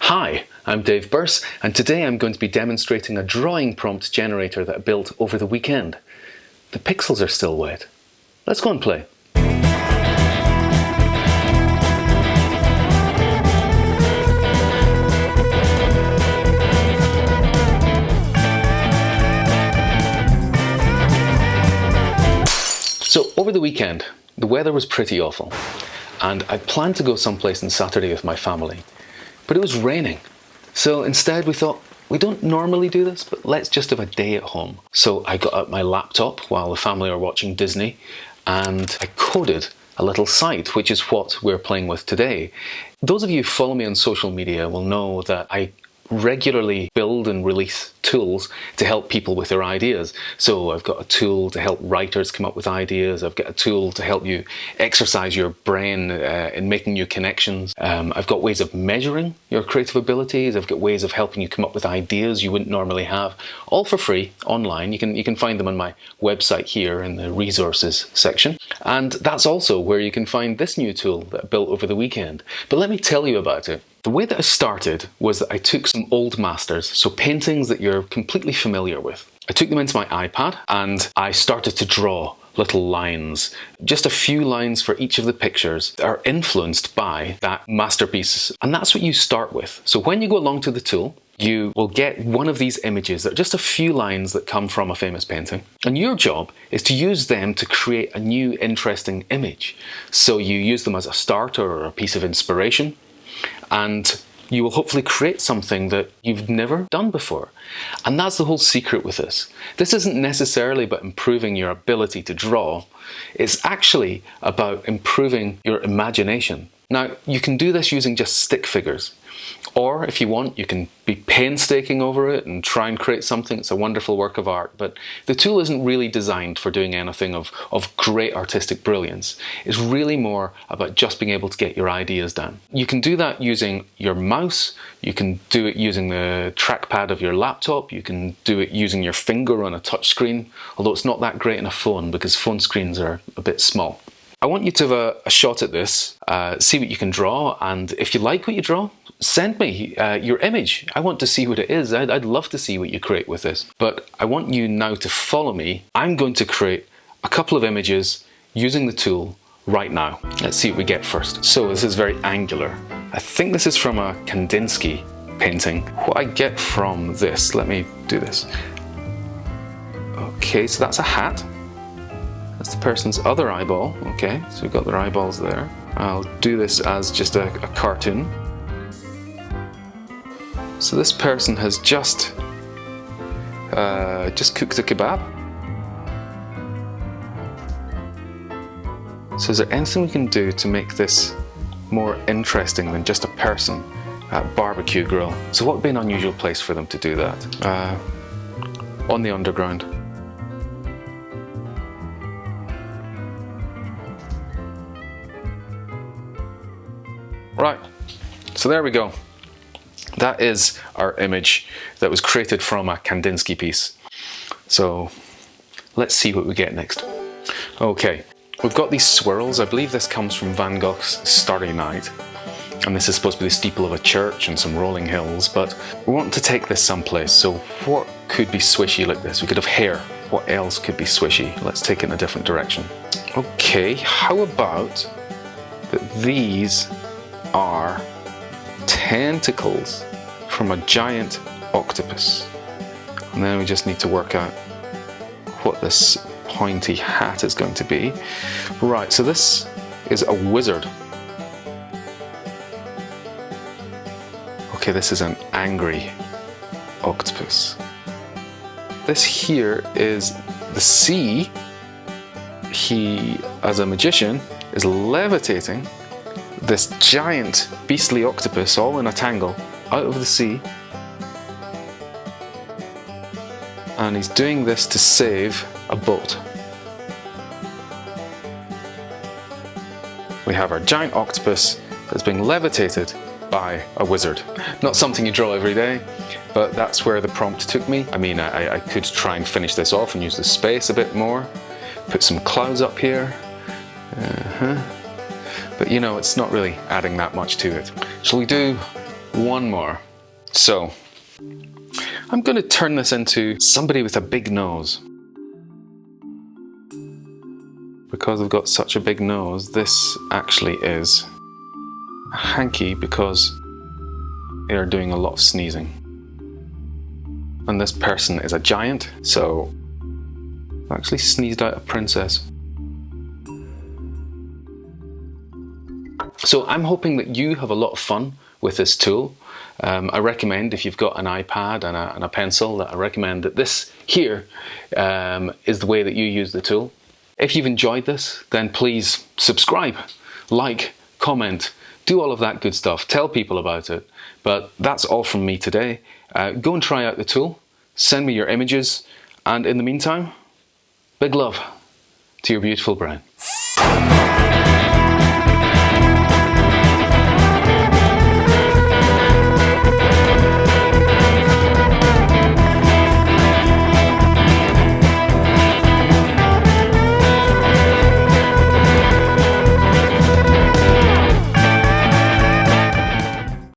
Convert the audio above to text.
Hi, I'm Dave Burse, and today I'm going to be demonstrating a drawing prompt generator that I built over the weekend. The pixels are still wet. Let's go and play. So over the weekend, the weather was pretty awful, and I planned to go someplace on Saturday with my family, but it was raining. So instead we thought, we don't normally do this, but let's just have a day at home. So I got out my laptop while the family are watching Disney, and I coded a little site, which is what we're playing with today. Those of you who follow me on social media will know that I regularly build and release tools to help people with their ideas. So I've got a tool to help writers come up with ideas. I've got a tool to help you exercise your brain in making new connections. I've got ways of measuring your creative abilities. I've got ways of helping you come up with ideas you wouldn't normally have, all for free online. You can find them on my website here in the resources section. And that's also where you can find this new tool that I built over the weekend. But let me tell you about it. The way that I started was that I took some old masters, so paintings that you're completely familiar with. I took them into my iPad and I started to draw little lines. Just a few lines for each of the pictures that are influenced by that masterpiece. And that's what you start with. So when you go along to the tool, you will get one of these images that are just a few lines that come from a famous painting. And your job is to use them to create a new interesting image. So you use them as a starter or a piece of inspiration, and you will hopefully create something that you've never done before. And that's the whole secret with this. This isn't necessarily about improving your ability to draw. It's actually about improving your imagination. Now, you can do this using just stick figures. Or if you want, you can be painstaking over it and try and create something that's a wonderful work of art. But the tool isn't really designed for doing anything of great artistic brilliance. It's really more about just being able to get your ideas down. You can do that using your mouse. You can do it using the trackpad of your laptop. You can do it using your finger on a touch screen, although it's not that great on a phone because phone screens are a bit small. I want you to have a shot at this, see what you can draw, and if you like what you draw, send me your image. I want to see what it is. I'd love to see what you create with this. But I want you now to follow me. I'm going to create a couple of images using the tool right now. Let's see what we get first. So this is very angular. I think this is from a Kandinsky painting. What I get from this, let me do this. Okay, so that's a hat. That's the person's other eyeball. Okay, so we've got their eyeballs there. I'll do this as just a cartoon. So this person has just cooked a kebab. So is there anything we can do to make this more interesting than just a person at a barbecue grill? So what would be an unusual place for them to do that? On the underground. Right, so there we go. That is our image that was created from a Kandinsky piece. So let's see what we get next. Okay, we've got these swirls. I believe this comes from Van Gogh's Starry Night. And this is supposed to be the steeple of a church and some rolling hills, but we want to take this someplace. So what could be swishy like this? We could have hair. What else could be swishy? Let's take it in a different direction. Okay, how about that these are tentacles from a giant octopus. And then we just need to work out what this pointy hat is going to be. Right, so this is a wizard. Okay, this is an angry octopus. This here is the sea. He, as a magician, is levitating this giant beastly octopus all in a tangle out of the sea, and he's doing this to save a boat. We have our giant octopus that's being levitated by a wizard. Not something you draw every day, but that's where the prompt took me. I mean, I could try and finish this off and use the space a bit more, put some clouds up here. But you know, it's not really adding that much to it. Shall we do one more. So, I'm going to turn this into somebody with a big nose. Because I've got such a big nose, this actually is a hanky because they are doing a lot of sneezing. And this person is a giant, so I've actually sneezed out a princess. So I'm hoping that you have a lot of fun with this tool. I recommend, if you've got an iPad and a pencil, that I recommend that this here is the way that you use the tool. If you've enjoyed this, then please subscribe, like, comment, do all of that good stuff. Tell people about it. But that's all from me today. Go and try out the tool, send me your images, and in the meantime, big love to your beautiful brain.